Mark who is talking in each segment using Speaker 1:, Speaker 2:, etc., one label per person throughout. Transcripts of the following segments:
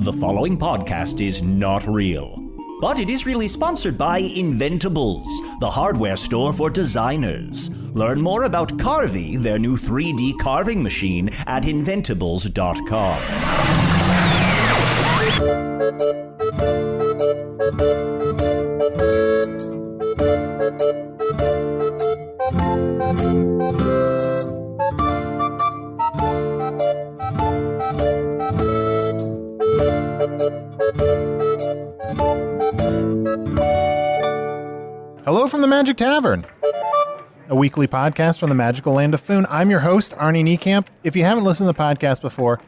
Speaker 1: The following podcast is not real, but it is really sponsored by Inventables, the hardware store for designers. Learn more about Carvey, their new 3D carving machine, at inventables.com.
Speaker 2: Hello from the Magic Tavern, a weekly podcast from the magical land of Foon. I'm your host, Arnie Niekamp. If you haven't listened to the podcast before,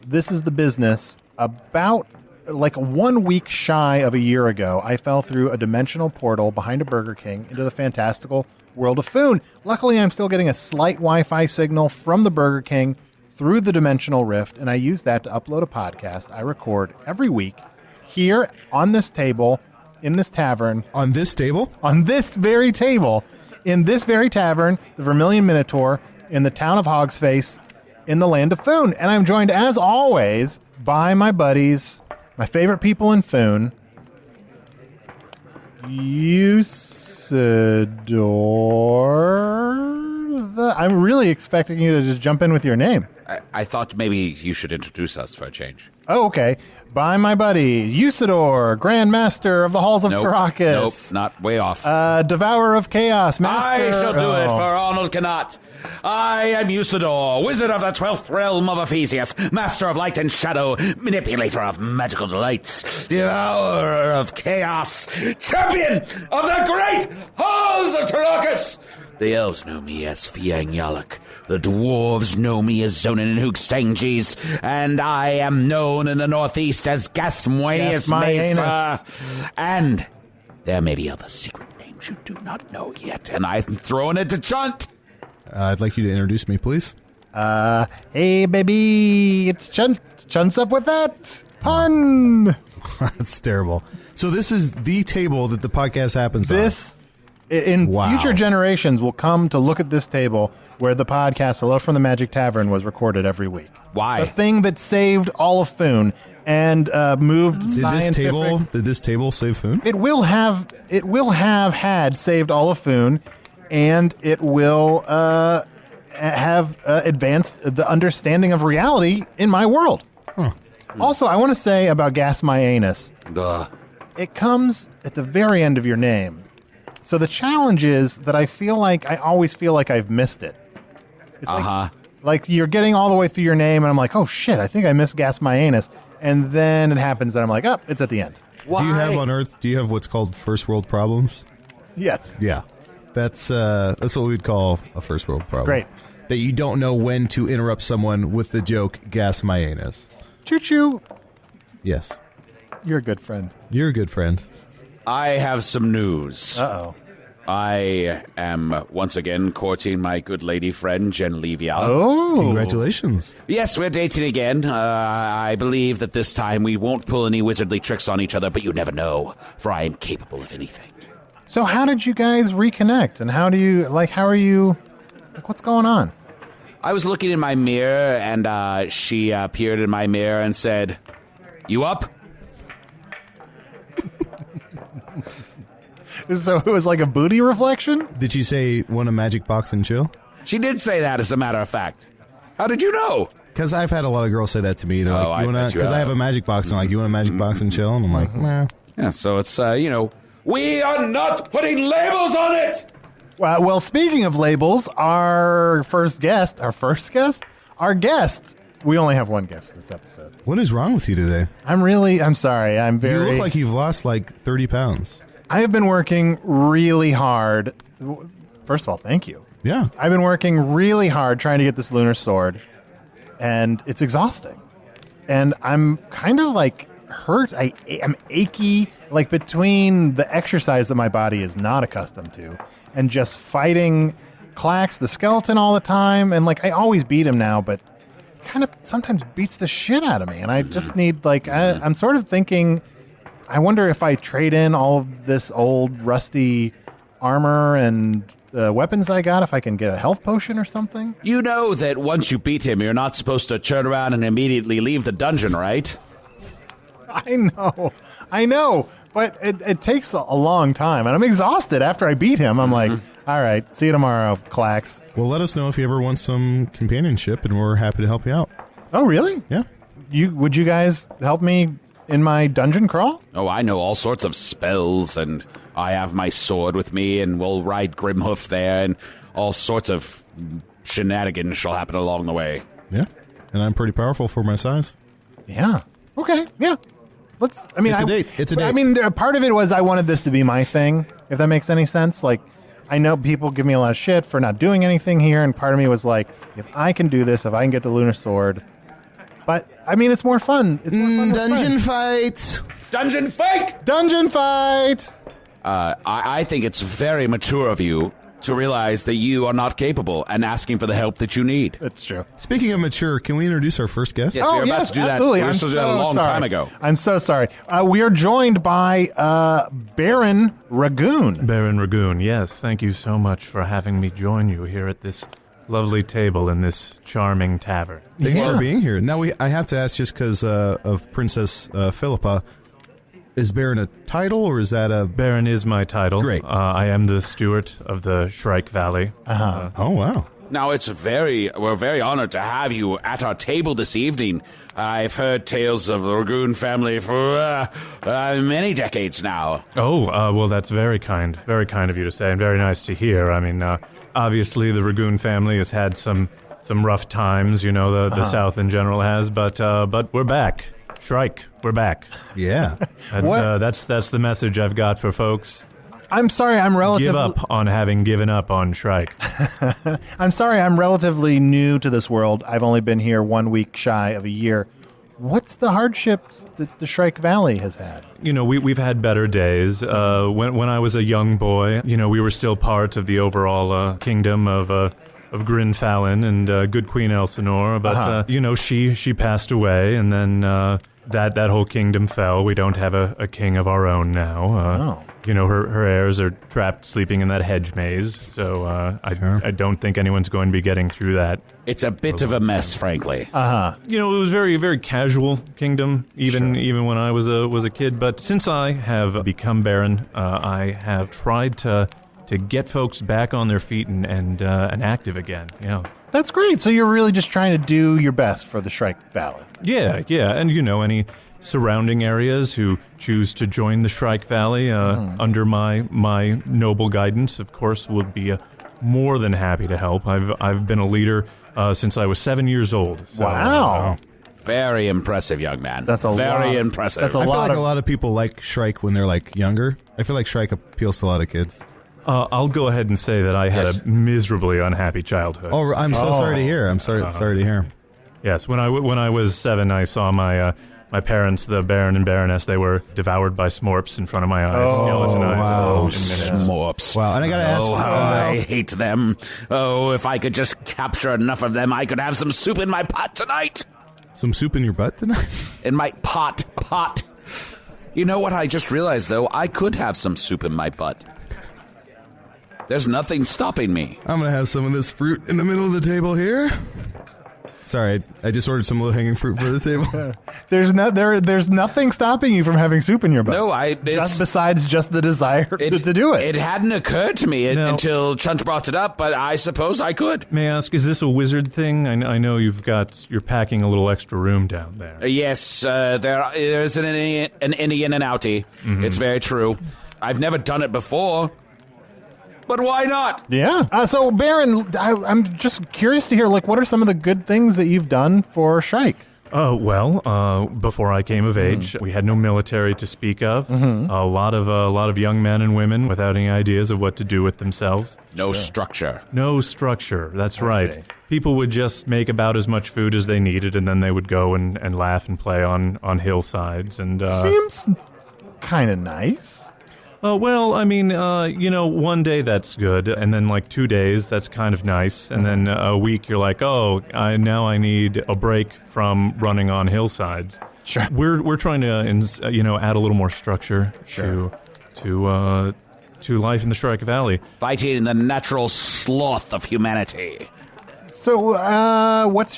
Speaker 2: this is the business. About like 1 week shy of a year ago, I fell through a dimensional portal behind a Burger King into the fantastical world of Foon. Luckily, I'm still getting a slight Wi-Fi signal from the Burger King through the dimensional rift, and I use that to upload a podcast I record every week here on this table, in this tavern.
Speaker 3: On this table?
Speaker 2: On this very table, in this very tavern, the Vermilion Minotaur, in the town of Hogsface, in the land of Foon. And I'm joined, as always, by my buddies, my favorite people in Foon, Usidore. I'm really expecting you to just jump in with your name.
Speaker 4: I thought maybe you should introduce us for a change.
Speaker 2: Oh, okay. By my buddy, Usidore, Grand Master of the Halls of
Speaker 4: Nope,
Speaker 2: Caracas.
Speaker 4: not way off.
Speaker 2: Devourer of Chaos, Master.
Speaker 4: I shall do it, for Arnold cannot. I am Usidore, Wizard of the 12th Realm of Ephesius, Master of Light and Shadow, Manipulator of Magical Delights, Devourer of Chaos, Champion of the Great Halls of Caracas. The elves know me as Fiang Yalak. The dwarves know me as Zonin and Hookstanges. And I am known in the northeast as Gasmoenius Mesa. And there may be other secret names you do not know yet. And I'm throwing it to Chunt.
Speaker 3: I'd like you to introduce me, please.
Speaker 2: Hey, baby. It's Chunt. Chunt's up with that pun.
Speaker 3: That's terrible. So this is the table that the podcast happens on.
Speaker 2: In future generations, will come to look at this table where the podcast Hello from the Magic Tavern was recorded every week.
Speaker 4: Why?
Speaker 2: The thing that saved all of Foon and moved scientific...
Speaker 3: Did this table save Foon?
Speaker 2: It will have had saved all of Foon, and it will have advanced the understanding of reality in my world. Huh. Also, I want to say about Gasmoenius. It comes at the very end of your name. So the challenge is that I always feel like I've missed it. It's like you're getting all the way through your name, and I'm like, oh shit, I think I missed Gasmoenius. And then it happens, and I'm like, oh, it's at the end.
Speaker 3: Why? Do you have what's called first world problems?
Speaker 2: Yes.
Speaker 3: Yeah. That's what we'd call a first world problem.
Speaker 2: Great.
Speaker 3: That you don't know when to interrupt someone with the joke Gasmoenius.
Speaker 2: Choo-choo.
Speaker 3: Yes.
Speaker 2: You're a good friend.
Speaker 3: You're a good friend.
Speaker 4: I have some news.
Speaker 2: Uh-oh.
Speaker 4: I am once again courting my good lady friend, Jen Levia.
Speaker 2: Oh.
Speaker 3: Congratulations.
Speaker 4: Yes, we're dating again. I believe that this time we won't pull any wizardly tricks on each other, but you never know, for I am capable of anything.
Speaker 2: So how did you guys reconnect? And how are you, what's going on?
Speaker 4: I was looking in my mirror, and she appeared in my mirror and said, "You up?"
Speaker 2: So it was like a booty reflection?
Speaker 3: Did she say, want a magic box and chill?
Speaker 4: She did say that, as a matter of fact. How did you know?
Speaker 3: Because I've had a lot of girls say that to me. They're like, because I have a magic box, and like, you want a magic box and chill? And I'm like, nah.
Speaker 4: Yeah, so it's, we are not putting labels on it!
Speaker 2: Well, speaking of labels, our guest, we only have one guest this episode.
Speaker 3: What is wrong with you today?
Speaker 2: I'm sorry. You
Speaker 3: look like you've lost like 30 pounds.
Speaker 2: I have been working really hard. First of all, thank you.
Speaker 3: Yeah.
Speaker 2: I've been working really hard trying to get this lunar sword, and it's exhausting. And I'm kind of like hurt. I'm achy, like between the exercise that my body is not accustomed to and just fighting Clax, the skeleton, all the time. And like, I always beat him now, but kind of sometimes beats the shit out of me. And I just need I'm sort of thinking, I wonder if I trade in all of this old rusty armor and weapons I got, if I can get a health potion or something.
Speaker 4: You know that once you beat him, you're not supposed to turn around and immediately leave the dungeon, right?
Speaker 2: I know, but it takes a long time, and I'm exhausted after I beat him. I'm like, all right, see you tomorrow, Clax.
Speaker 3: Well, let us know if you ever want some companionship, and we're happy to help you out.
Speaker 2: Oh, really?
Speaker 3: Yeah.
Speaker 2: Would you guys help me in my dungeon crawl?
Speaker 4: Oh, I know all sorts of spells, and I have my sword with me, and we'll ride Grimhoof there, and all sorts of shenanigans shall happen along the way.
Speaker 3: Yeah, and I'm pretty powerful for my size.
Speaker 2: Yeah. Okay, yeah. It's a date. It's a date.
Speaker 3: I
Speaker 2: mean, part of it was I wanted this to be my thing, if that makes any sense. Like, I know people give me a lot of shit for not doing anything here, and part of me was like, if I can do this, if I can get the Lunar Sword. But, I mean, it's more fun. It's more fun with
Speaker 3: Dungeon
Speaker 2: friends.
Speaker 3: fight!
Speaker 4: Dungeon fight!
Speaker 2: Dungeon fight!
Speaker 4: I think it's very mature of you to realize that you are not capable and asking for the help that you need.
Speaker 2: That's true.
Speaker 3: Speaking of mature, can we introduce our first guest?
Speaker 4: Yes, we were about to do
Speaker 2: absolutely.
Speaker 4: that. We were supposed to do that a long time ago.
Speaker 2: I'm so sorry. We are joined by Baron Ragoon.
Speaker 5: Baron Ragoon, yes. Thank you so much for having me join you here at this lovely table in this charming tavern.
Speaker 3: Thanks for being here. Now, I have to ask, just because of Princess Philippa, is Baron a title, or is that a...
Speaker 5: Baron is my title.
Speaker 3: Great.
Speaker 5: I am the steward of the Shrike Valley.
Speaker 3: Oh, wow.
Speaker 4: Now, we're very honored to have you at our table this evening. I've heard tales of the Ragoon family for many decades now.
Speaker 5: Oh, well, that's very kind of you to say, and very nice to hear. I mean, obviously the Ragoon family has had some rough times, the South in general has, but we're back. Shrike, we're back.
Speaker 3: Yeah.
Speaker 5: That's the message I've got for folks.
Speaker 2: I'm sorry, I'm relatively...
Speaker 5: Give up on having given up on Shrike.
Speaker 2: I'm sorry, I'm relatively new to this world. I've only been here 1 week shy of a year. What's the hardships that the Shrike Valley has had?
Speaker 5: We've had better days. When I was a young boy, we were still part of the overall kingdom of Grinfallon and good Queen Elsinore, but she passed away, and then that whole kingdom fell. We don't have a king of our own now. Her heirs are trapped sleeping in that hedge maze, so I don't think anyone's going to be getting through that.
Speaker 4: It's a bit of a mess, frankly.
Speaker 5: It was very, very casual kingdom, even when I was a kid. But since I have become Baron, I have tried to get folks back on their feet and active again.
Speaker 2: That's great. So you're really just trying to do your best for the Shrike Valley.
Speaker 5: Yeah, and any surrounding areas who choose to join the Shrike Valley under my noble guidance, of course, would be more than happy to help. I've been a leader since I was 7 years old. So,
Speaker 2: wow.
Speaker 4: Very impressive, young man.
Speaker 2: That's a
Speaker 4: very
Speaker 2: lot.
Speaker 4: impressive.
Speaker 2: That's a
Speaker 3: I feel
Speaker 2: lot
Speaker 3: like
Speaker 2: of...
Speaker 3: a lot of people like Shrike when they're younger. I feel like Shrike appeals to a lot of kids.
Speaker 5: I'll go ahead and say that I had a miserably unhappy childhood.
Speaker 3: Oh, I'm so sorry to hear. I'm sorry to hear.
Speaker 5: Yes, when I was 7, I saw my parents, the Baron and Baroness. They were devoured by smorps in front of my eyes. Skeleton eyes.
Speaker 3: Wow.
Speaker 4: Smorps.
Speaker 3: Wow, and I gotta ask.
Speaker 4: Oh, how I hate them. Oh, if I could just capture enough of them, I could have some soup in my pot tonight.
Speaker 3: Some soup in your butt tonight?
Speaker 4: In my pot. You know what I just realized, though? I could have some soup in my butt. There's nothing stopping me.
Speaker 3: I'm gonna have some of this fruit in the middle of the table here. Sorry, I just ordered some low-hanging fruit for the table.
Speaker 2: There's nothing stopping you from having soup in your butt.
Speaker 4: No,
Speaker 2: besides just the desire to do it.
Speaker 4: It hadn't occurred to me until Chunt brought it up, but I suppose I could.
Speaker 5: May I ask, is this a wizard thing? I know you're packing a little extra room down there.
Speaker 4: Yes, there is an Indian and outie. Mm-hmm. It's very true. I've never done it before. But why not?
Speaker 2: Yeah. So, Baron, I'm just curious to hear, what are some of the good things that you've done for Shrike?
Speaker 5: Before I came of age, we had no military to speak of. Mm-hmm. A lot of young men and women without any ideas of what to do with themselves.
Speaker 4: No structure.
Speaker 5: No structure. That's right. See. People would just make about as much food as they needed, and then they would go and laugh and play on hillsides. And
Speaker 2: seems kind of nice.
Speaker 5: One day that's good, and then 2 days that's kind of nice, and then a week you're like, now I need a break from running on hillsides.
Speaker 2: Sure.
Speaker 5: We're trying to add a little more structure to life in the Shrike Valley.
Speaker 4: Fighting the natural sloth of humanity.
Speaker 2: So, what is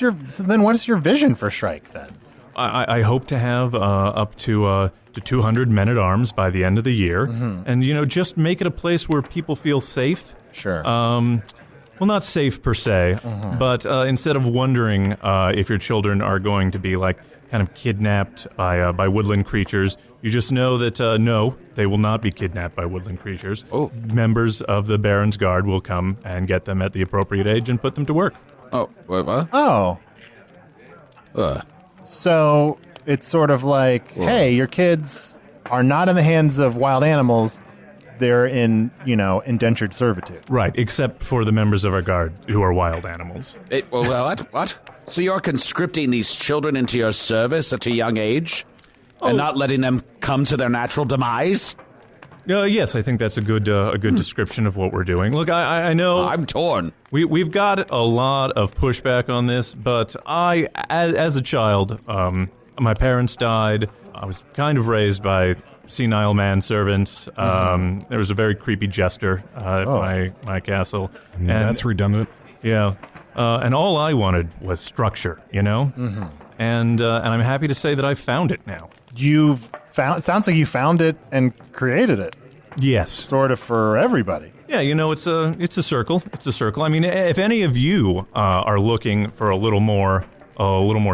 Speaker 2: your vision for Shrike then?
Speaker 5: I hope to have up to 200 men-at-arms by the end of the year. And, just make it a place where people feel safe.
Speaker 2: Sure.
Speaker 5: Well, not safe per se, but instead of wondering if your children are going to be, kind of kidnapped by woodland creatures, you just know that, no, they will not be kidnapped by woodland creatures.
Speaker 4: Oh.
Speaker 5: Members of the Baron's Guard will come and get them at the appropriate age and put them to work.
Speaker 4: Oh, wait, what?
Speaker 2: Oh. So it's sort of like, hey, your kids are not in the hands of wild animals. They're in, indentured servitude.
Speaker 5: Right, except for the members of our guard who are wild animals.
Speaker 4: What? So you're conscripting these children into your service at a young age? And not letting them come to their natural demise?
Speaker 5: Yes, I think that's a good description of what we're doing. Look, I know...
Speaker 4: I'm torn.
Speaker 5: We've got a lot of pushback on this, but as a child, my parents died. I was kind of raised by senile manservants. There was a very creepy jester at my castle. And
Speaker 3: that's redundant.
Speaker 5: Yeah. And all I wanted was structure, And I'm happy to say that I found it now.
Speaker 2: It sounds like you found it and created it.
Speaker 5: Yes.
Speaker 2: Sort of for everybody.
Speaker 5: Yeah, it's a circle. It's a circle. I mean, if any of you are looking for a little more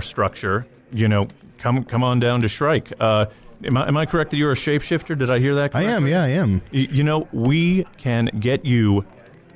Speaker 5: structure, come on down to Shrike. Am I correct that you're a shapeshifter? Did I hear that correctly?
Speaker 3: I am, yeah, I am.
Speaker 5: We can get you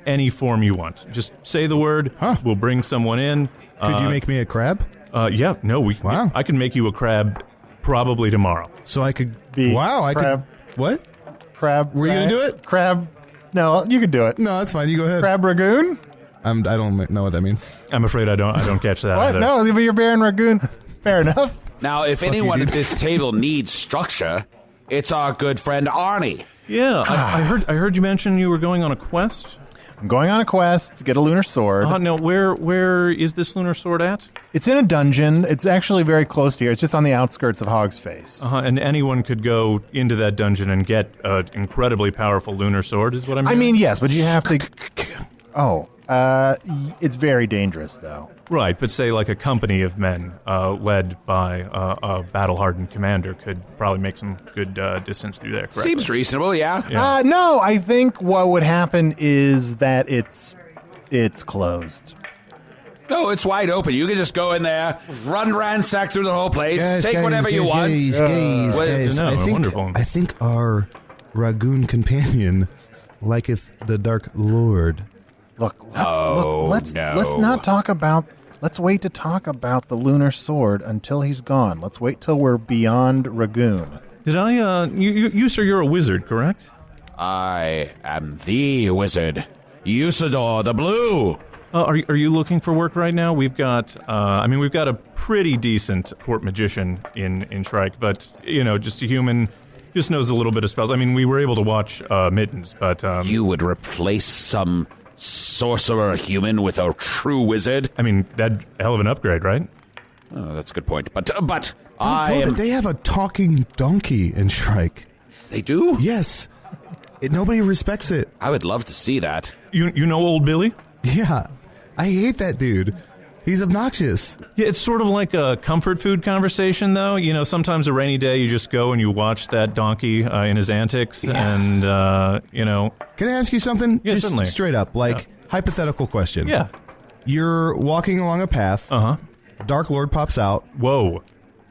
Speaker 5: any form you want. Just say the word.
Speaker 3: Huh.
Speaker 5: We'll bring someone in.
Speaker 3: Could you make me a crab?
Speaker 5: Yeah, no,
Speaker 3: Wow.
Speaker 5: I can make you a crab probably tomorrow.
Speaker 3: So I could
Speaker 2: Be
Speaker 3: I
Speaker 2: crab.
Speaker 3: could. What?
Speaker 2: Crab.
Speaker 3: Were you gonna do it?
Speaker 2: Crab. No, you can do it.
Speaker 3: No, that's fine. You go ahead.
Speaker 2: Crab Ragoon?
Speaker 3: I don't know what that means.
Speaker 5: I'm afraid I don't catch that
Speaker 2: What?
Speaker 5: either.
Speaker 2: No, you're Baron Ragoon. Fair enough.
Speaker 4: Now, if anyone at this table needs structure, it's our good friend Arnie.
Speaker 5: Yeah, I heard you mention you were going on a quest.
Speaker 2: I'm going on a quest to get a lunar sword.
Speaker 5: No, where is this lunar sword at?
Speaker 2: It's in a dungeon. It's actually very close to here. It's just on the outskirts of Hog's Face.
Speaker 5: And anyone could go into that dungeon and get an incredibly powerful lunar sword, is what I'm
Speaker 2: I
Speaker 5: hearing?
Speaker 2: mean, yes, but you have to... it's very dangerous, though.
Speaker 5: Right, but say like a company of men led by a battle-hardened commander could probably make some good distance through there, correct?
Speaker 4: Seems reasonable, yeah.
Speaker 2: No, I think what would happen is that it's closed.
Speaker 4: No, it's wide open. You can just go in there, run ransack through the whole place, take whatever you want.
Speaker 3: Guys,
Speaker 5: No, wonderful.
Speaker 3: I think our Ragoon companion liketh the Dark Lord.
Speaker 2: Let's not talk about... Let's wait to talk about the lunar sword until he's gone. Let's wait till we're beyond Ragoon.
Speaker 5: Did I, you sir, you're a wizard, correct?
Speaker 4: I am the wizard, Usidore the Blue.
Speaker 5: Are you looking for work right now? We've got a pretty decent court magician in Shrike, but, just a human, just knows a little bit of spells. I mean, we were able to watch Mittens, but...
Speaker 4: You would replace some sorcerer human with a true wizard?
Speaker 5: I mean, that hell of an upgrade, right?
Speaker 4: Oh, that's a good point. But
Speaker 3: They have a talking donkey in Shrike.
Speaker 4: They do?
Speaker 3: Yes. Nobody respects it.
Speaker 4: I would love to see that.
Speaker 5: You know old Billy?
Speaker 3: Yeah. I hate that dude. He's obnoxious.
Speaker 5: Yeah, it's sort of like a comfort food conversation, though. Sometimes a rainy day you just go and you watch that donkey in his antics, and,
Speaker 3: Can I ask you something?
Speaker 5: Yeah,
Speaker 3: Just
Speaker 5: certainly.
Speaker 3: straight up, hypothetical question.
Speaker 5: Yeah.
Speaker 3: You're walking along a path.
Speaker 5: Uh-huh.
Speaker 3: Dark Lord pops out.
Speaker 5: Whoa.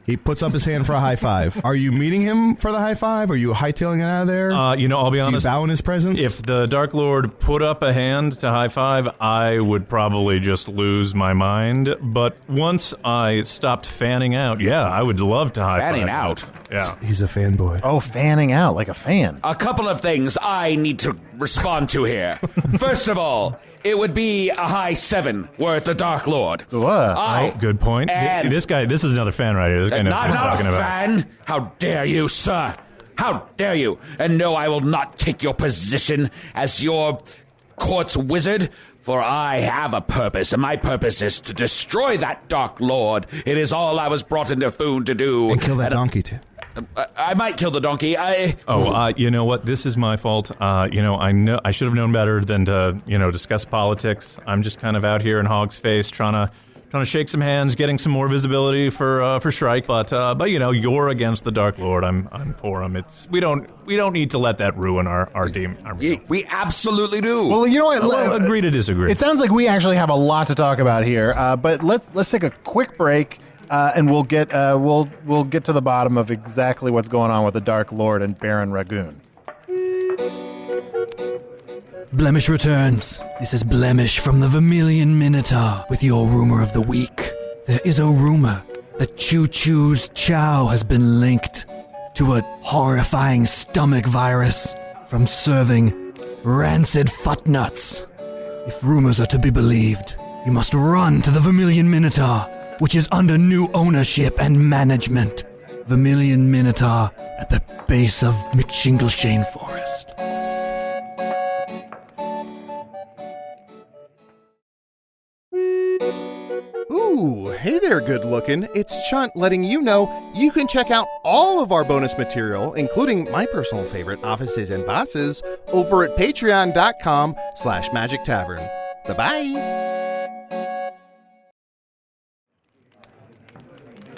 Speaker 3: He puts up his hand for a high five. Are you meeting him for the high five? Are you hightailing it out of there?
Speaker 5: I'll be
Speaker 3: Do you
Speaker 5: honest.
Speaker 3: bow in his presence?
Speaker 5: If the Dark Lord put up a hand to high five, I would probably just lose my mind. But once I stopped fanning out, yeah, I would love to high five.
Speaker 4: Fanning out?
Speaker 5: Yeah.
Speaker 3: He's a fanboy.
Speaker 2: Oh, fanning out like a fan.
Speaker 4: A couple of things I need to respond to here. First of all, it would be a high 7 were it the Dark Lord.
Speaker 2: What?
Speaker 5: Good point.
Speaker 4: And
Speaker 5: This is another fan right here. This guy knows what he's
Speaker 4: not a
Speaker 5: talking about.
Speaker 4: fan. How dare you, sir? How dare you? And no, I will not take your position as your court's wizard, for I have a purpose, and my purpose is to destroy that Dark Lord. It is all I was brought into Foon to do.
Speaker 3: And kill that donkey, too.
Speaker 4: I might kill the donkey.
Speaker 5: You know what? This is my fault. I should have known better than to, discuss politics. I'm just kind of out here in Hog's Face trying shake some hands, getting some more visibility for Shrike. But you're against the Dark Lord. I'm for him. We don't need to let that ruin our team.
Speaker 4: We absolutely do.
Speaker 2: Well, you know what?
Speaker 5: Well, agree to disagree.
Speaker 2: It sounds like we actually have a lot to talk about here. But let's take a quick break, and we'll get to the bottom of exactly what's going on with the Dark Lord and Baron Ragoon.
Speaker 6: Blemish returns. This is Blemish from the Vermilion Minotaur with your rumor of the week. There is a rumor that Choo Choo's chow has been linked to a horrifying stomach virus from serving rancid fut nuts. If rumors are to be believed, you must run to the Vermilion Minotaur, which is under new ownership and management. Vermilion Minotaur at the base of McShingleshane Forest.
Speaker 7: Ooh, hey there, good looking. It's Chunt letting you know you can check out all of our bonus material, including my personal favorite, Offices and Bosses, over at patreon.com/Magic Tavern. Bye-bye.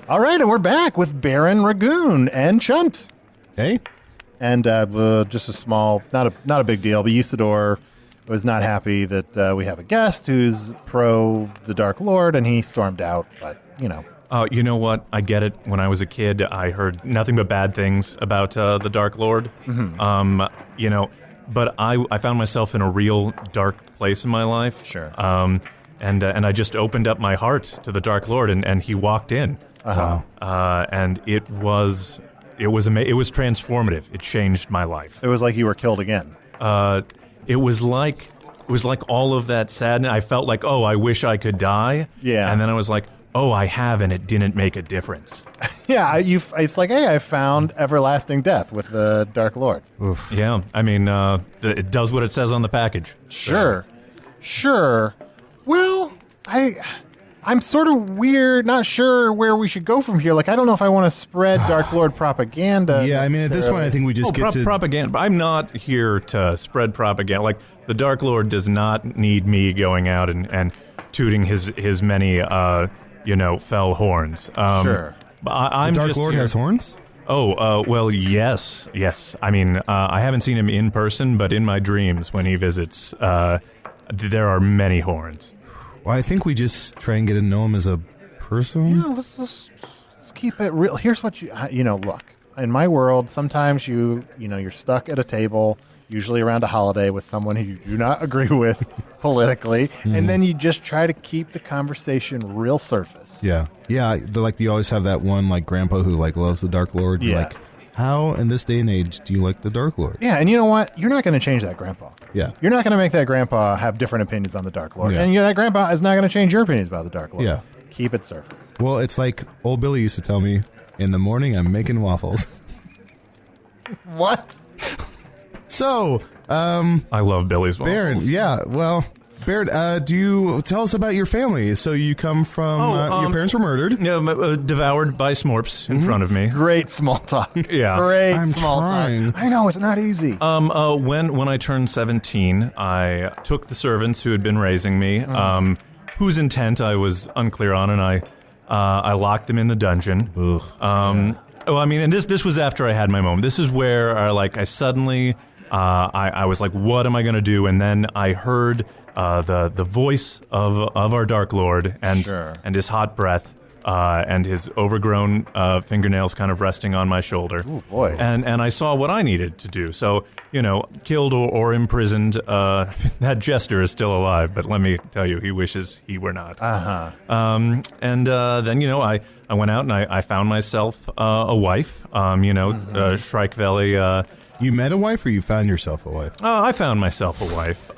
Speaker 2: All right, and we're back with Baron Ragoon and Chunt.
Speaker 3: Hey.
Speaker 2: And just a small, not a big deal, but Usidore was not happy that we have a guest who's pro the Dark Lord, and he stormed out, but, you know.
Speaker 5: You know what? I get it. When I was a kid, I heard nothing but bad things about the Dark Lord. Mm-hmm. But I found myself in a real dark place in my life.
Speaker 2: Sure.
Speaker 5: And I just opened up my heart to the Dark Lord, and he walked in.
Speaker 2: Uh-huh.
Speaker 5: And it was transformative. It changed my life.
Speaker 2: It was like you were killed again.
Speaker 5: It was like all of that sadness. I felt like, oh, I wish I could die.
Speaker 2: Yeah.
Speaker 5: And then I was like, oh, I have, and it didn't make a difference.
Speaker 2: Yeah, it's like, hey, I found everlasting death with the Dark Lord.
Speaker 3: Oof.
Speaker 5: Yeah, I mean, it does what it says on the package.
Speaker 2: Sure. Well, I'm sort of weird, not sure where we should go from here. Like, I don't know if I want to spread Dark Lord propaganda.
Speaker 3: Yeah, I mean, at this point, I think we just get to...
Speaker 5: propaganda. I'm not here to spread propaganda. Like, the Dark Lord does not need me going out and tooting his many, fell horns.
Speaker 2: Sure.
Speaker 5: I'm
Speaker 3: the Dark
Speaker 5: just
Speaker 3: Lord
Speaker 5: here.
Speaker 3: has horns?
Speaker 5: Oh, well, yes. I mean, I haven't seen him in person, but in my dreams when he visits, there are many horns.
Speaker 3: Well, I think we just try and get to know him as a person.
Speaker 2: Yeah, let's keep it real. Here's what look. In my world, sometimes you're stuck at a table, usually around a holiday, with someone who you do not agree with politically, and then you just try to keep the conversation real surface.
Speaker 3: Yeah. You always have that one grandpa who loves the Dark Lord. You're like, how in this day and age do you like the Dark Lord?
Speaker 2: Yeah, and you know what? You're not going to change that grandpa.
Speaker 3: Yeah.
Speaker 2: You're not going to make that grandpa have different opinions on the Dark Lord.
Speaker 3: Yeah.
Speaker 2: And that grandpa is not going to change your opinions about the Dark Lord.
Speaker 3: Yeah.
Speaker 2: Keep it surface.
Speaker 3: Well, it's like old Billy used to tell me, in the morning I'm making waffles.
Speaker 2: What?
Speaker 3: So,
Speaker 5: I love Billy's waffles.
Speaker 3: Baron, yeah, well... Baron, do you tell us about your family? So you come from, your parents were murdered.
Speaker 5: No, devoured by Smorps in front of me.
Speaker 2: Great small talk.
Speaker 5: Yeah.
Speaker 2: Great
Speaker 3: I'm
Speaker 2: small
Speaker 3: trying.
Speaker 2: talk. I know, it's not easy.
Speaker 5: When I turned 17, I took the servants who had been raising me, whose intent I was unclear on, and I locked them in the dungeon. And this was after I had my moment. This is where I suddenly I was like, what am I going to do? And then I heard the voice of our Dark Lord and his hot breath and his overgrown fingernails kind of resting on my shoulder.
Speaker 2: Ooh, boy.
Speaker 5: And I saw what I needed to do. So, killed or imprisoned, that jester is still alive, but let me tell you, he wishes he were not.
Speaker 2: Uh-huh.
Speaker 5: Then, I went out and I found myself a wife, Shrike Valley.
Speaker 3: You met a wife, or you found yourself a wife?
Speaker 5: I found myself a wife.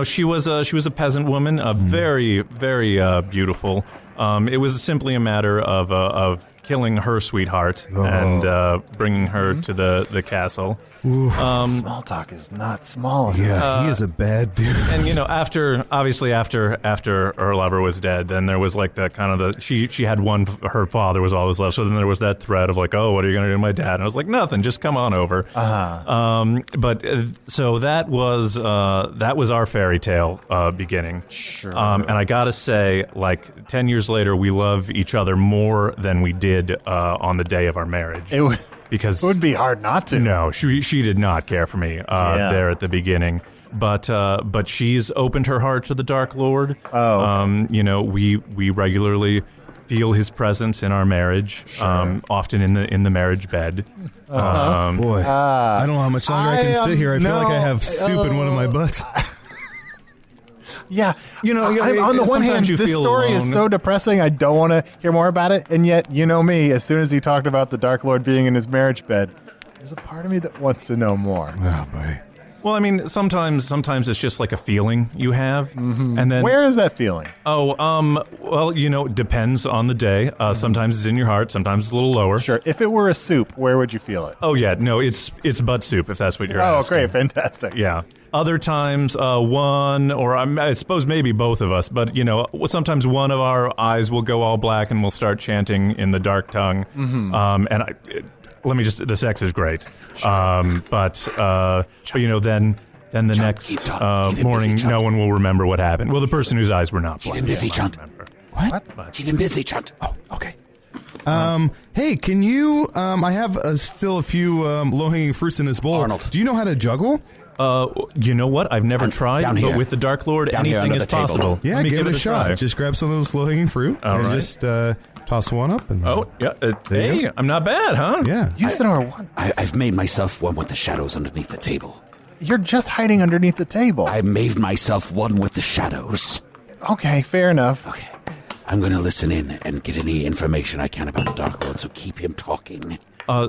Speaker 5: She was a peasant woman, very, very beautiful. It was simply a matter of killing her sweetheart and bringing her to the castle.
Speaker 2: Small talk is not small enough.
Speaker 3: Yeah, he is a bad dude.
Speaker 5: And after her lover was dead, then there was like that kind of she had one. Her father was always left, so then there was that threat of like, oh, what are you going to do to my dad? And I was like, nothing, just come on over. So that was our fairy tale beginning.
Speaker 2: Sure.
Speaker 5: And I gotta say, like 10 years later, we love each other more than we did on the day of our marriage. Because
Speaker 2: it would be hard not to.
Speaker 5: No, she did not care for me there at the beginning. But she's opened her heart to the Dark Lord. We regularly feel his presence in our marriage, often in the marriage bed.
Speaker 3: Boy, I don't know how much longer I can sit here. I feel like I have soup in one of my butts.
Speaker 2: Yeah,
Speaker 5: on
Speaker 2: the one hand, this story is so depressing. I don't want to hear more about it. And yet, you know me. As soon as he talked about the Dark Lord being in his marriage bed, there's a part of me that wants to know more.
Speaker 3: Oh boy.
Speaker 5: Well, I mean, sometimes it's just like a feeling you have, and then
Speaker 2: where is that feeling?
Speaker 5: It depends on the day. Sometimes it's in your heart, sometimes it's a little lower.
Speaker 2: Sure. If it were a soup, where would you feel it?
Speaker 5: Oh yeah, no, it's butt soup if that's what you're asking.
Speaker 2: Oh, great, fantastic.
Speaker 5: Yeah. Other times, one, or I suppose maybe both of us, but sometimes one of our eyes will go all black and we'll start chanting in the dark tongue. The sex is great.
Speaker 2: Sure.
Speaker 5: But then the next morning, no one will remember what happened. Well, the person whose eyes were not black.
Speaker 4: Keep him busy, Chunt.
Speaker 2: What?
Speaker 4: Keep him busy, Chunt. Oh, okay.
Speaker 3: Hey, can you? I have still a few low-hanging fruits in this bowl.
Speaker 4: Arnold.
Speaker 3: Do you know how to juggle?
Speaker 5: You know what? I've never tried, but with the Dark Lord, anything is possible.
Speaker 3: Yeah,
Speaker 5: Let me
Speaker 3: give it a shot.
Speaker 5: try.
Speaker 3: Just grab some of those low-hanging fruit and just toss one up. And
Speaker 5: hey, I'm not bad, huh?
Speaker 3: Yeah.
Speaker 2: Usidore, what?
Speaker 4: I've made myself one with the shadows underneath the table.
Speaker 2: You're just hiding underneath the table.
Speaker 4: I made myself one with the shadows.
Speaker 2: Okay, fair enough.
Speaker 4: Okay. I'm going to listen in and get any information I can about the Dark Lord, so keep him talking.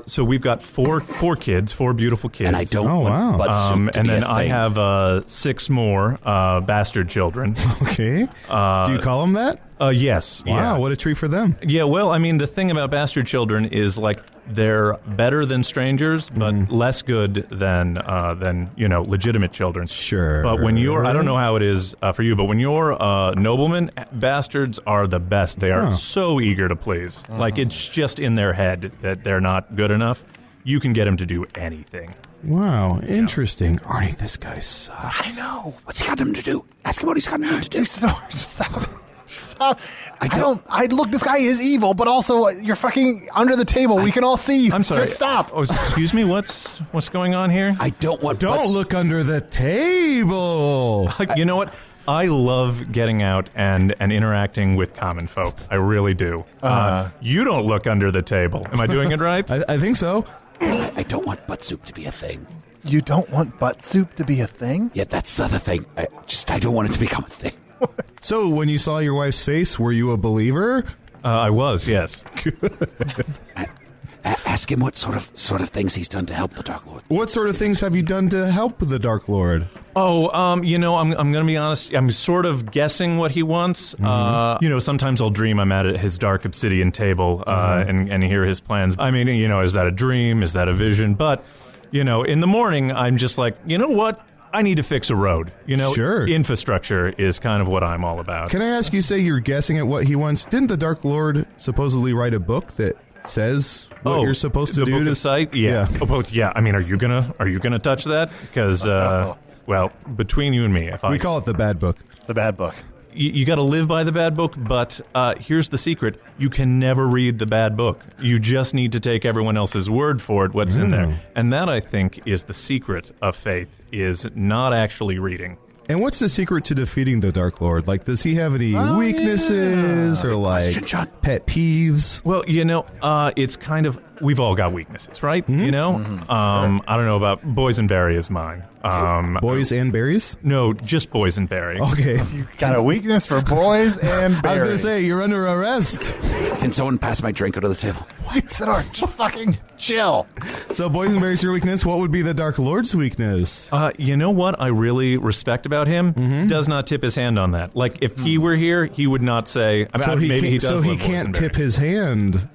Speaker 5: So we've got four beautiful kids.
Speaker 4: And I don't want butt soup to
Speaker 5: and
Speaker 4: be
Speaker 5: then
Speaker 4: a
Speaker 5: I
Speaker 4: thing.
Speaker 5: have 6 more bastard children.
Speaker 3: Okay. Do you call them that?
Speaker 5: Yes.
Speaker 3: Wow,
Speaker 5: Yeah.
Speaker 3: what a treat for them.
Speaker 5: Yeah, well, I mean, the thing about bastard children is, like, they're better than strangers, but less good than legitimate children.
Speaker 3: Sure.
Speaker 5: But when I don't know how it is for you, but when you're noblemen, bastards are the best. They are so eager to please. Like, it's just in their head that they're not good enough. You can get them to do anything.
Speaker 3: Wow, interesting. Arnie, this guy sucks.
Speaker 4: I know. What's he got him to do? Ask him what he's got him to do.
Speaker 2: Usidore, stop. Stop. Look, this guy is evil, but also you're fucking under the table. We can all see you.
Speaker 5: I'm sorry.
Speaker 2: Just stop.
Speaker 5: Oh, excuse me, what's going on here?
Speaker 4: I don't want...
Speaker 3: Don't look under the table.
Speaker 5: You know what? I love getting out and interacting with common folk. I really do. You don't look under the table. Am I doing it right?
Speaker 3: I think so.
Speaker 4: I don't want butt soup to be a thing.
Speaker 2: You don't want butt soup to be a thing?
Speaker 4: Yeah, that's the other thing. I don't want it to become a thing.
Speaker 3: So when you saw your wife's face, were you a believer?
Speaker 5: I was, yes.
Speaker 4: Ask him what sort of things he's done to help the Dark Lord.
Speaker 3: What sort of things have you done to help the Dark Lord?
Speaker 5: Oh, I'm going to be honest. I'm sort of guessing what he wants. Sometimes I'll dream I'm at his dark obsidian table and hear his plans. I mean, is that a dream? Is that a vision? But, in the morning, I'm just like, you know what? I need to fix a road.
Speaker 3: Sure.
Speaker 5: Infrastructure is kind of what I'm all about.
Speaker 3: Can I ask you, say you're guessing at what he wants? Didn't the Dark Lord supposedly write a book that says what you're supposed to do?
Speaker 5: The book
Speaker 3: to
Speaker 5: of sight? Yeah.
Speaker 3: Yeah.
Speaker 5: Oh, well, yeah. I mean, are you gonna touch that? Because, well, between you and me,
Speaker 3: we call it the bad book.
Speaker 2: The bad book.
Speaker 5: You got to live by the bad book, but here's the secret. You can never read the bad book. You just need to take everyone else's word for it, what's in there. And that, I think, is the secret of faith, is not actually reading.
Speaker 3: And what's the secret to defeating the Dark Lord? Like, does he have any weaknesses or, like, pet peeves?
Speaker 5: Well, it's kind of... We've all got weaknesses, right? I don't know about boysenberry is mine.
Speaker 3: Boysenberries?
Speaker 5: No, just boysenberry.
Speaker 3: Okay.
Speaker 2: Got a weakness for boys and berries.
Speaker 3: I was going to say, you're under arrest.
Speaker 4: Can someone pass my drink under the table?
Speaker 2: Usidore, just fucking chill.
Speaker 3: So boysenberry's your weakness. What would be the Dark Lord's weakness?
Speaker 5: You know what I really respect about him? Does not tip his hand on that. Like, if he were here, he would not say... maybe he does.
Speaker 3: So he can't tip his hand.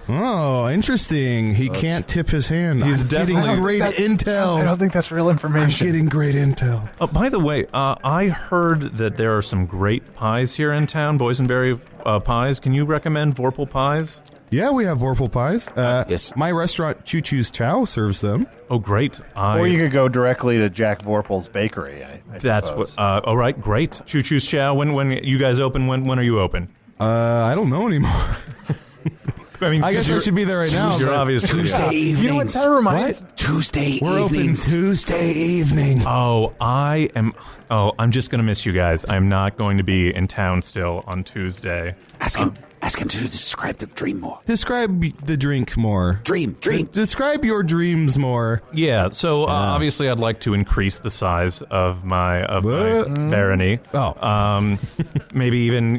Speaker 3: Oh, interesting. He can't tip his hand.
Speaker 5: He's
Speaker 3: getting great intel.
Speaker 2: I don't think that's real information.
Speaker 3: I'm getting great intel.
Speaker 5: By the way, I heard that there are some great pies here in town, boysenberry pies. Can you recommend Vorpal pies?
Speaker 3: Yeah, we have Vorpal pies.
Speaker 4: Yes.
Speaker 3: My restaurant, Choo Choo's Chow, serves them.
Speaker 5: Oh, great.
Speaker 2: Or you could go directly to Jack Vorpal's bakery, I
Speaker 5: That's
Speaker 2: suppose.
Speaker 5: what. All right, great. Choo Choo's Chow. When you guys open? When are you open?
Speaker 3: I don't know anymore.
Speaker 5: I mean,
Speaker 3: I guess I should be there right now.
Speaker 5: You're obviously
Speaker 4: Tuesday evenings.
Speaker 2: You know what that reminds me?
Speaker 4: Tuesday
Speaker 3: We're
Speaker 4: evenings.
Speaker 3: open Tuesday evening.
Speaker 5: Oh, I'm just going to miss you guys. I'm not going to be in town still on Tuesday.
Speaker 4: Ask him to describe the dream more.
Speaker 3: Describe the drink more.
Speaker 4: Dream.
Speaker 3: Describe your dreams more.
Speaker 5: Yeah, so obviously I'd like to increase the size of my barony.
Speaker 3: Oh.
Speaker 5: Maybe even,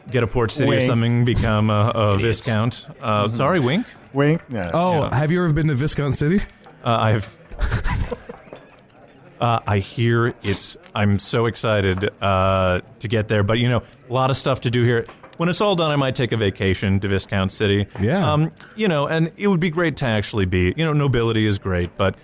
Speaker 5: get a port city or
Speaker 2: Wink.
Speaker 5: something, become a Viscount. Sorry, Wink.
Speaker 2: Wink? Yeah.
Speaker 3: Oh, have you ever been to Viscount City?
Speaker 5: I've... I hear I'm so excited to get there, but a lot of stuff to do here. When it's all done, I might take a vacation to Viscount City.
Speaker 3: Yeah.
Speaker 5: And it would be great to actually be, nobility is great, but,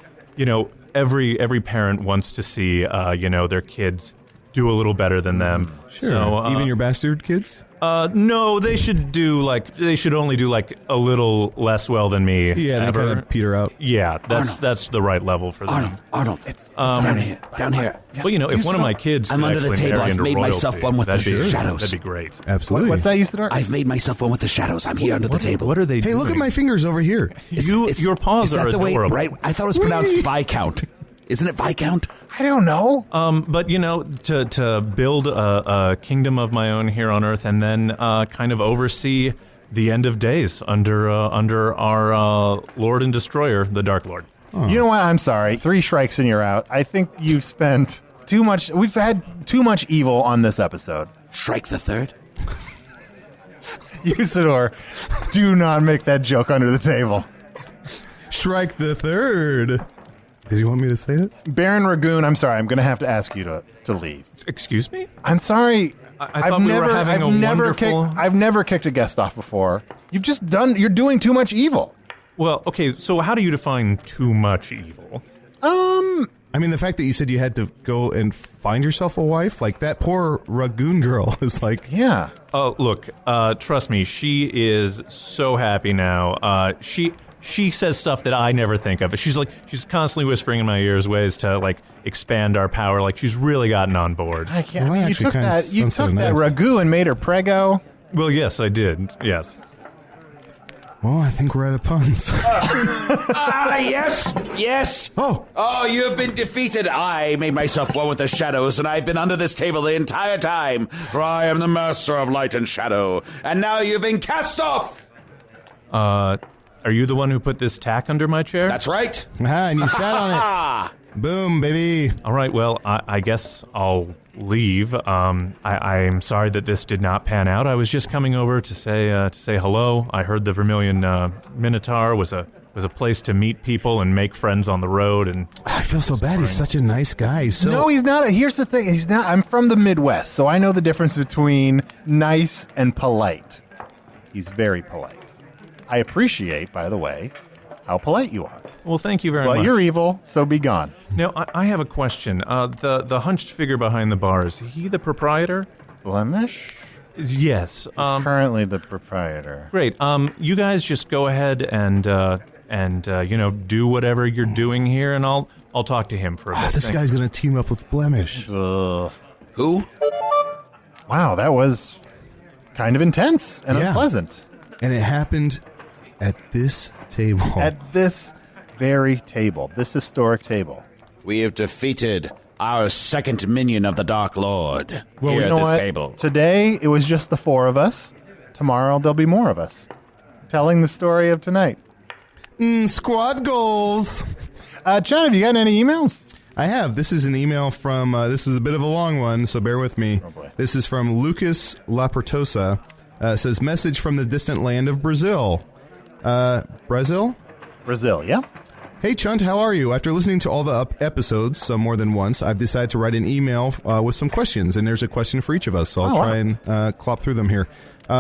Speaker 5: every parent wants to see, their kids do a little better than them.
Speaker 3: Sure.
Speaker 5: So,
Speaker 3: even your bastard kids?
Speaker 5: No, they should only do a little less well than me.
Speaker 3: Yeah, they kind of peter out.
Speaker 5: Yeah, that's the right level for them.
Speaker 4: Arnold, it's down here.
Speaker 5: Well, if one of my kids
Speaker 4: I'm
Speaker 5: could
Speaker 4: under the
Speaker 5: actually
Speaker 4: table.
Speaker 5: marry
Speaker 4: I've
Speaker 5: into
Speaker 4: made myself
Speaker 5: royalty,
Speaker 4: one with the
Speaker 5: that'd be-
Speaker 4: shadows.
Speaker 5: That'd be great.
Speaker 3: Absolutely.
Speaker 2: What's that, Usidore?
Speaker 4: I've made myself one with the shadows. I'm here under the table.
Speaker 5: What are they
Speaker 3: Hey,
Speaker 5: doing?
Speaker 3: look at my fingers over here.
Speaker 5: Your paws
Speaker 4: is
Speaker 5: are
Speaker 4: that the way,
Speaker 5: adorable.
Speaker 4: right? I thought it was pronounced Viscount. Isn't it Viscount?
Speaker 2: I don't know.
Speaker 5: But to build a kingdom of my own here on Earth, and then kind of oversee the end of days under our Lord and Destroyer, the Dark Lord.
Speaker 2: You know what? I'm sorry. 3 strikes and you're out. I think you've spent too much. We've had too much evil on this episode.
Speaker 4: Shrike the Third?
Speaker 2: Usidore, do not make that joke under the table.
Speaker 3: Shrike the Third. Did you want me to say it?
Speaker 2: Baron Ragoon, I'm sorry. I'm going to have to ask you to leave.
Speaker 5: Excuse me?
Speaker 2: I'm sorry.
Speaker 5: I thought we were having a wonderful...
Speaker 2: I've never kicked a guest off before. You're doing too much evil.
Speaker 5: Well, okay, so how do you define too much evil?
Speaker 3: I mean, the fact that you said you had to go and find yourself a wife, like that poor Ragoon girl is like...
Speaker 2: Yeah.
Speaker 5: Oh, look, trust me, she is so happy now. She says stuff that I never think of. She's constantly whispering in my ears ways to expand our power. She's really gotten on board.
Speaker 2: I can't.
Speaker 3: Well,
Speaker 2: You
Speaker 3: actually
Speaker 2: took
Speaker 3: kinda
Speaker 2: that. You
Speaker 3: sounds
Speaker 2: took
Speaker 3: kinda
Speaker 2: that
Speaker 3: nice.
Speaker 2: ragu and made her prego.
Speaker 5: Well, yes, I did. Yes.
Speaker 3: Well, I think we're out of puns.
Speaker 4: Yes.
Speaker 3: Oh,
Speaker 4: you have been defeated. I made myself one with the shadows, and I've been under this table the entire time, for I am the master of light and shadow. And now you've been cast off.
Speaker 5: Are you the one who put this tack under my chair?
Speaker 4: That's right.
Speaker 3: and you sat on it. Boom, baby.
Speaker 5: All right, well, I guess I'll leave. I'm sorry that this did not pan out. I was just coming over to say hello. I heard the Vermilion Minotaur was a place to meet people and make friends on the road. And
Speaker 3: I feel so bad. He's such a nice guy.
Speaker 2: No, he's not. Here's the thing. He's not. I'm from the Midwest, so I know the difference between nice and polite. He's very polite. I appreciate, by the way, how polite you are.
Speaker 5: well, thank you very much.
Speaker 2: But you're evil, so be gone.
Speaker 5: Now, I have a question. The hunched figure behind the bar, is he the proprietor?
Speaker 2: Blemish?
Speaker 5: Yes.
Speaker 2: Currently the proprietor.
Speaker 5: Great. You guys just go ahead and do whatever you're doing here, and I'll talk to him for a bit.
Speaker 3: This guy's going to team up with Blemish.
Speaker 2: Ugh.
Speaker 4: Who?
Speaker 2: Wow, that was kind of intense and
Speaker 3: Yeah.
Speaker 2: unpleasant.
Speaker 3: And it happened at this table.
Speaker 2: At this very table, this historic table.
Speaker 4: We have defeated our second minion of the Dark Lord
Speaker 2: Well,
Speaker 4: here
Speaker 2: you
Speaker 4: at
Speaker 2: know
Speaker 4: this
Speaker 2: what?
Speaker 4: table.
Speaker 2: Today, it was just the 4 of us. Tomorrow, there'll be more of us. Telling the story of tonight.
Speaker 3: Squad goals.
Speaker 2: Chunt, have you gotten any emails?
Speaker 3: I have. This is an email from, this is a bit of a long one, so bear with me.
Speaker 2: Oh, boy.
Speaker 3: This is from Lucas Laportosa. It says, message from the distant land of Brazil. Brazil?
Speaker 2: Brazil, yeah?
Speaker 3: Hey, Chunt, how are you? After listening to all the episodes, some more than once, I've decided to write an email with some questions, and there's a question for each of us, so I'll try and clop through them here.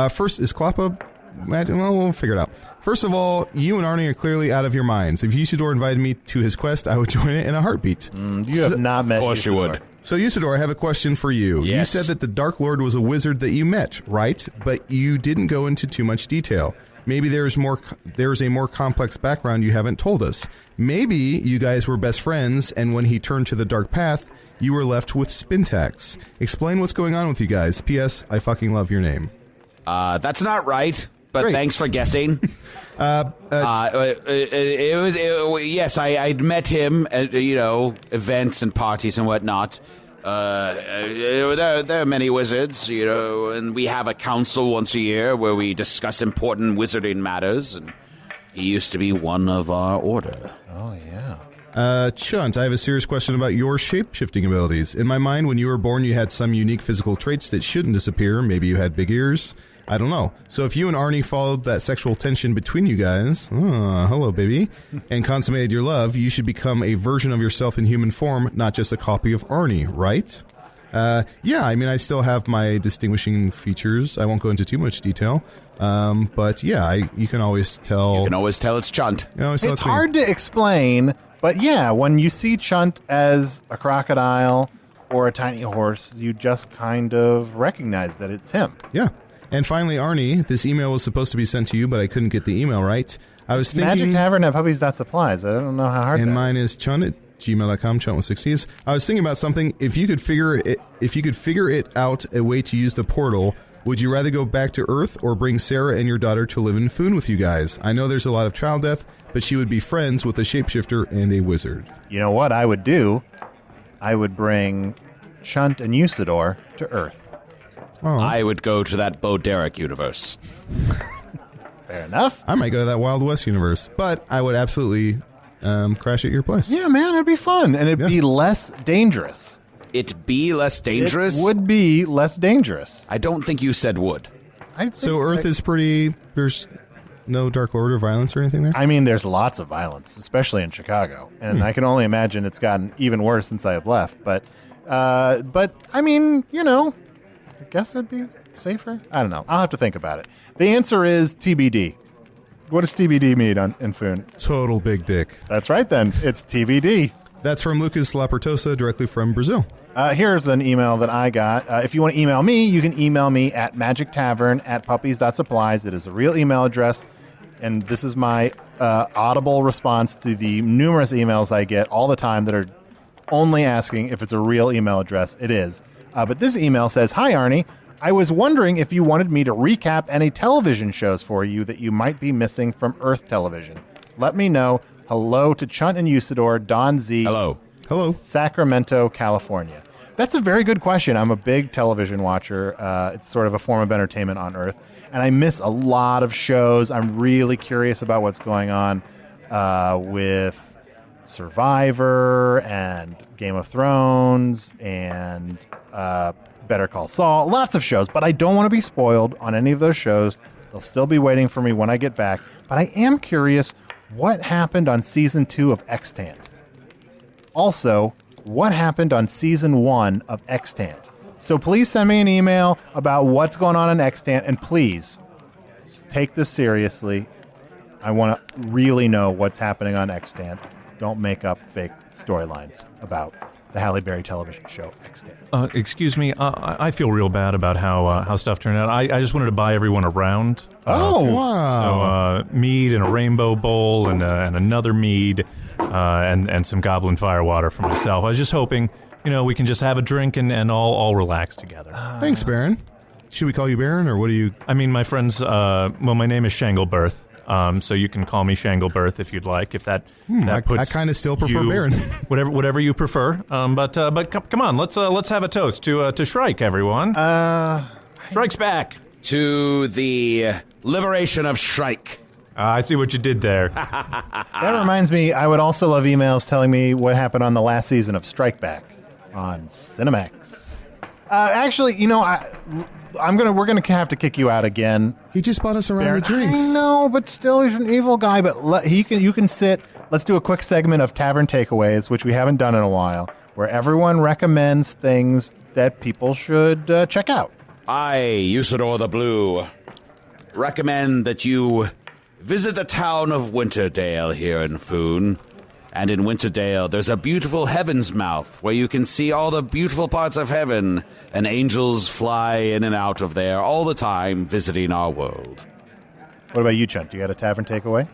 Speaker 3: First, is Kloppa... Well, we'll figure it out. First of all, you and Arnie are clearly out of your minds. If Usidore invited me to his quest, I would join it in a heartbeat.
Speaker 2: You have not met
Speaker 4: Of course
Speaker 2: Usidore.
Speaker 4: you would.
Speaker 3: So, Usidore, I have a question for you.
Speaker 4: Yes.
Speaker 3: You said that the Dark Lord was a wizard that you met, right? But you didn't go into too much detail. Maybe there's a more complex background you haven't told us. Maybe you guys were best friends, and when he turned to the dark path, you were left with Spintax. Explain what's going on with you guys. P.S. I fucking love your name.
Speaker 4: That's not right, but
Speaker 3: Great.
Speaker 4: thanks for guessing. Yes, I'd met him at, events and parties and whatnot. There are many wizards, and we have a council once a year where we discuss important wizarding matters, and he used to be one of our order.
Speaker 2: Oh, yeah.
Speaker 3: Chunt, I have a serious question about your shape-shifting abilities. In my mind, when you were born, you had some unique physical traits that shouldn't disappear. Maybe you had big ears. I don't know. So if you and Arnie followed that sexual tension between you guys, hello, baby, and consummated your love, you should become a version of yourself in human form, not just a copy of Arnie, right? Yeah, I mean, I still have my distinguishing features. I won't go into too much detail. But yeah, you can always tell.
Speaker 4: You can always tell it's Chunt.
Speaker 2: It's hard to explain, but yeah, when you see Chunt as a crocodile or a tiny horse, you just kind of recognize that it's him.
Speaker 3: Yeah. And finally, Arnie, this email was supposed to be sent to you, but I couldn't get the email right. I was thinking...
Speaker 2: Magic Tavern at Puppies.supplies. I don't know how hard that is.
Speaker 3: And mine is chunt@gmail.com, Chunt with 6 C's. I was thinking about something. If you could figure it out a way to use the portal, would you rather go back to Earth or bring Sarah and your daughter to live in Foon with you guys? I know there's a lot of child death, but she would be friends with a shapeshifter and a wizard.
Speaker 2: You know what I would do? I would bring Chunt and Usidore to Earth.
Speaker 3: Oh.
Speaker 4: I would go to that Bo Derek universe.
Speaker 2: Fair enough.
Speaker 3: I might go to that Wild West universe, but I would absolutely crash at your place.
Speaker 2: Yeah, man, it'd be fun, and it'd be less dangerous.
Speaker 4: It be less dangerous?
Speaker 2: It would be less dangerous.
Speaker 4: I don't think you said would.
Speaker 3: So Earth is pretty... There's no Dark Lord or violence or anything there?
Speaker 2: I mean, there's lots of violence, especially in Chicago, and I can only imagine it's gotten even worse since I have left. But I mean, I guess it'd be safer. I don't know. I'll have to think about it. The answer is TBD. What does TBD mean in Foon?
Speaker 3: Total big dick.
Speaker 2: That's right, then. It's TBD.
Speaker 3: That's from Lucas Laportosa, directly from Brazil.
Speaker 2: Here's an email that I got. If you want to email me, you can email me at magictavern@puppies.supplies. It is a real email address, and this is my audible response to the numerous emails I get all the time that are only asking if it's a real email address. It is. But this email says, "Hi, Arnie. I was wondering if you wanted me to recap any television shows for you that you might be missing from Earth television. Let me know. Hello to Chunt and Usidore, Don Z.
Speaker 4: Hello.
Speaker 2: Sacramento, California." That's a very good question. I'm a big television watcher. It's sort of a form of entertainment on Earth. And I miss a lot of shows. I'm really curious about what's going on with Survivor and Game of Thrones and Better Call Saul. Lots of shows, but I don't want to be spoiled on any of those shows. They'll still be waiting for me when I get back. But I am curious what happened on Season 2 of Extant. Also, what happened on Season 1 of Extant. So please send me an email about what's going on in Extant, and please take this seriously. I want to really know what's happening on Extant. Don't make up fake storylines about the Halle Berry television show Extant.
Speaker 5: Excuse me, I feel real bad about how stuff turned out. I just wanted to buy everyone a round.
Speaker 3: Wow.
Speaker 5: So mead and a rainbow bowl and another mead and some goblin firewater for myself. I was just hoping, we can just have a drink and all relax together.
Speaker 3: Thanks, Baron. Should we call you Baron, or what do you...
Speaker 5: I mean, my friends, my name is Shanglebirth. So you can call me Shanglebirth if you'd like. If that puts
Speaker 3: I kind of still prefer Baron.
Speaker 5: whatever you prefer. But come on, let's have a toast to Shrike, everyone. Shrike's back.
Speaker 4: To the liberation of Shrike.
Speaker 5: I see what you did there.
Speaker 2: That reminds me, I would also love emails telling me what happened on the last season of Strike Back on Cinemax. Actually, we're gonna have to kick you out again.
Speaker 3: He just bought us a round of drinks.
Speaker 2: I know, but still, he's an evil guy. But you can sit. Let's do a quick segment of Tavern Takeaways, which we haven't done in a while, where everyone recommends things that people should check out.
Speaker 4: I, Usidore the Blue, recommend that you visit the town of Winterdale here in Foon. And in Winterdale, there's a beautiful heaven's mouth where you can see all the beautiful parts of heaven, and angels fly in and out of there all the time visiting our world.
Speaker 2: What about you, Chunt? You got a Tavern Takeaway?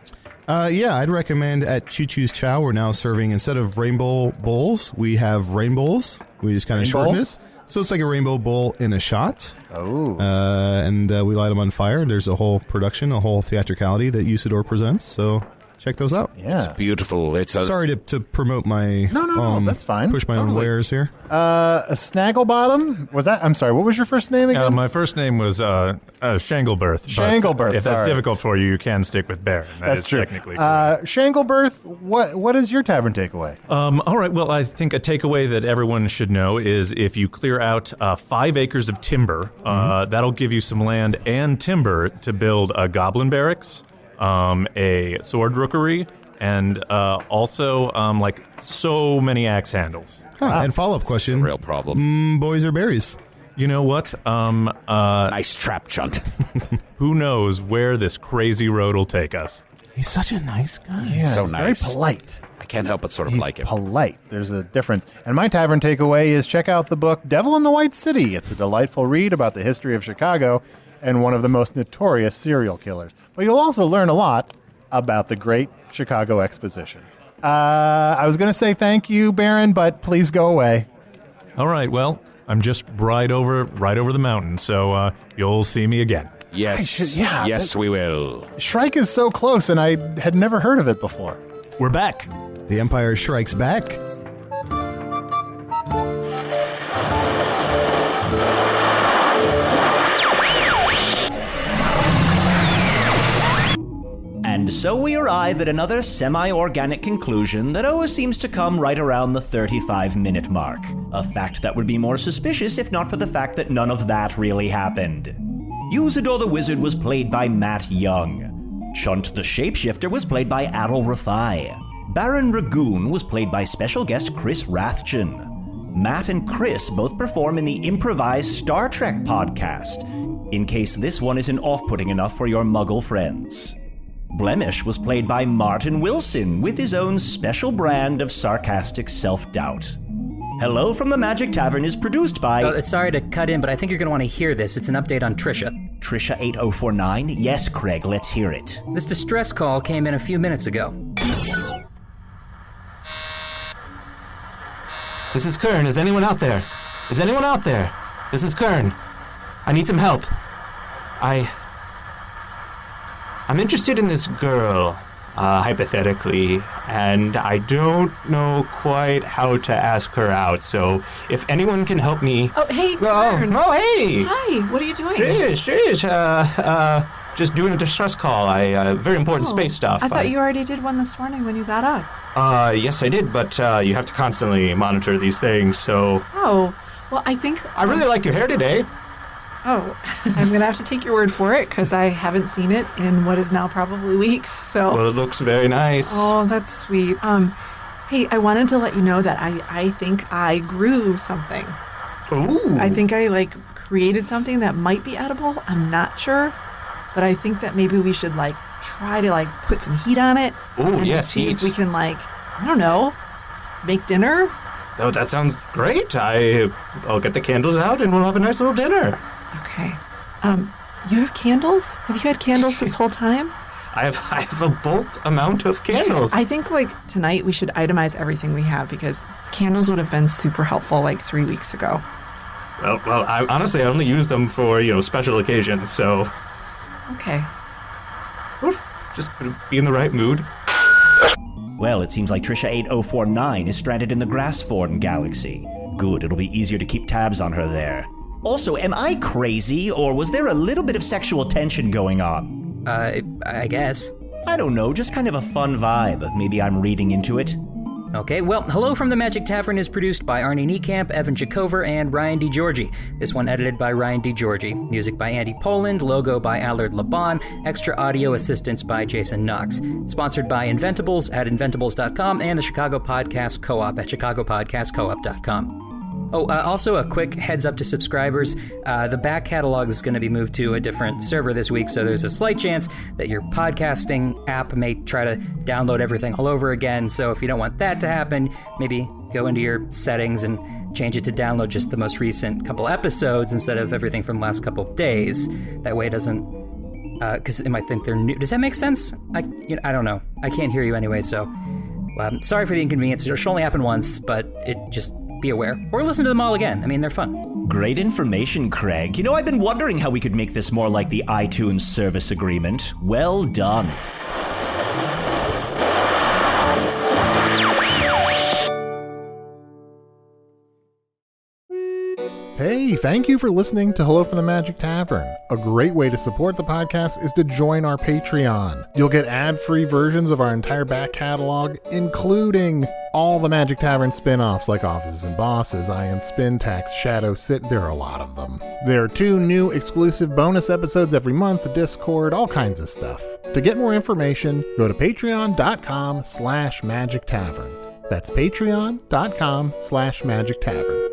Speaker 3: Yeah, I'd recommend at Choo Choo's Chow, we're now serving, instead of rainbow bowls, we have rainbows. We just kind of shorten it. So it's like a rainbow bowl in a shot.
Speaker 2: Oh.
Speaker 3: And we light them on fire. There's a whole production, a whole theatricality that Usidore presents. So check those out.
Speaker 2: Yeah.
Speaker 4: It's beautiful.
Speaker 3: Sorry to promote my...
Speaker 2: No, that's fine.
Speaker 3: Push my own wares here.
Speaker 2: A Snagglebottom? Was that... I'm sorry, what was your first name again?
Speaker 5: My first name was Shanglebirth.
Speaker 2: Shanglebirth,
Speaker 5: if that's difficult for you can stick with Baron.
Speaker 2: That's true.
Speaker 5: Technically correct.
Speaker 2: Shanglebirth, what is your Tavern Takeaway?
Speaker 5: All right, well, I think a takeaway that everyone should know is if you clear out 5 acres of timber, that'll give you some land and timber to build a goblin barracks, a sword rookery, and also like so many axe handles.
Speaker 3: And follow-up question.
Speaker 4: It's a real problem.
Speaker 3: Boys or berries?
Speaker 5: You know what?
Speaker 4: Nice trap, Chunt.
Speaker 5: Who knows where this crazy road will take us?
Speaker 3: He's such a nice guy.
Speaker 2: Yeah,
Speaker 4: so
Speaker 2: he's
Speaker 4: nice.
Speaker 2: very polite.
Speaker 4: I can't help but sort of
Speaker 2: He's
Speaker 4: like him.
Speaker 2: polite. There's a difference. And my Tavern Takeaway is check out the book Devil in the White City. It's a delightful read about the history of Chicago and one of the most notorious serial killers. But you'll also learn a lot about the Great Chicago Exposition. I was going to say thank you, Baron, but please go away.
Speaker 5: All right, well, I'm just right over the mountain, so you'll see me again.
Speaker 4: Yes.
Speaker 2: Yeah,
Speaker 4: yes, we will.
Speaker 2: Shrike is so close, and I had never heard of it before.
Speaker 5: We're back.
Speaker 3: The Empire strikes back.
Speaker 1: And so we arrive at another semi-organic conclusion that always seems to come right around the 35-minute mark. A fact that would be more suspicious if not for the fact that none of that really happened. Usidore the Wizard was played by Matt Young. Chunt the Shapeshifter was played by Adal Rifai. Baron Ragoon was played by special guest Chris Rathjen. Matt and Chris both perform in the improvised Star Trek podcast, in case this one isn't off-putting enough for your muggle friends. Blemish was played by Martin Wilson with his own special brand of sarcastic self-doubt. Hello from the Magic Tavern is produced by...
Speaker 8: sorry to cut in, but I think you're going to want to hear this. It's an update on Tricia.
Speaker 1: Tricia 8049? Yes, Craig, let's hear it.
Speaker 8: This distress call came in a few minutes ago.
Speaker 9: This is Kern. Is anyone out there? Is anyone out there? This is Kern. I need some help. I'm interested in this girl, hypothetically, and I don't know quite how to ask her out, so if anyone can help me...
Speaker 10: Oh, hey, Kern.
Speaker 9: Oh, hey!
Speaker 10: Hi, what are you doing?
Speaker 9: Trish, just doing a distress call. Very important space stuff.
Speaker 10: I thought you already did one this morning when you got up.
Speaker 9: Yes, I did, but you have to constantly monitor these things, so...
Speaker 10: Oh, well, I think...
Speaker 9: I really like your hair today.
Speaker 10: Oh, I'm going to have to take your word for it, because I haven't seen it in what is now probably weeks, so...
Speaker 9: Well, it looks very nice.
Speaker 10: Oh, that's sweet. Hey, I wanted to let you know that I think I grew something.
Speaker 9: Ooh.
Speaker 10: I think I, created something that might be edible. I'm not sure, but I think that maybe we should, try to, put some heat on it.
Speaker 9: Ooh,
Speaker 10: and
Speaker 9: yes,
Speaker 10: see
Speaker 9: heat.
Speaker 10: if we can, I don't know, make dinner.
Speaker 9: Oh, that sounds great. I'll get the candles out and we'll have a nice little dinner.
Speaker 10: Okay. You have candles? Have you had candles this whole time?
Speaker 9: I have a bulk amount of candles.
Speaker 10: I think, tonight we should itemize everything we have, because candles would have been super helpful, 3 weeks ago.
Speaker 9: Well, I honestly only use them for, special occasions, so...
Speaker 10: Okay.
Speaker 9: Oof, just be in the right mood.
Speaker 1: Well, it seems like Tricia 8049 is stranded in the Grassforn galaxy. Good, it'll be easier to keep tabs on her there. Also, am I crazy, or was there a little bit of sexual tension going on?
Speaker 8: I guess.
Speaker 1: I don't know, just kind of a fun vibe. Maybe I'm reading into it.
Speaker 8: Okay, well, Hello from the Magic Tavern is produced by Arnie Niekamp, Evan Jacover, and Ryan DiGiorgi. This one edited by Ryan DiGiorgi. Music by Andy Poland, logo by Allard Laban, extra audio assistance by Jason Knox. Sponsored by Inventables at inventables.com and the Chicago Podcast Co-op at chicagopodcastcoop.com. Oh, also a quick heads up to subscribers. The back catalog is going to be moved to a different server this week, so there's a slight chance that your podcasting app may try to download everything all over again. So if you don't want that to happen, maybe go into your settings and change it to download just the most recent couple episodes instead of everything from the last couple days. That way it doesn't, because it might think they're new. Does that make sense? I don't know. I can't hear you anyway, so sorry for the inconvenience. It should only happen once, but it just... be aware. Or listen to them all again. I mean, they're fun.
Speaker 1: Great information, Craig. You know, I've been wondering how we could make this more like the iTunes service agreement. Well done.
Speaker 2: Hey, thank you for listening to Hello from the Magic Tavern. A great way to support the podcast is to join our Patreon. You'll get ad-free versions of our entire back catalog, including all the Magic Tavern spin-offs like Offices and Bosses, I Am Spin Tax, Shadow Sit. There are a lot of them. There are 2 new exclusive bonus episodes every month, Discord, all kinds of stuff. To get more information, go to patreon.com/Magic Tavern. That's patreon.com/Magic Tavern.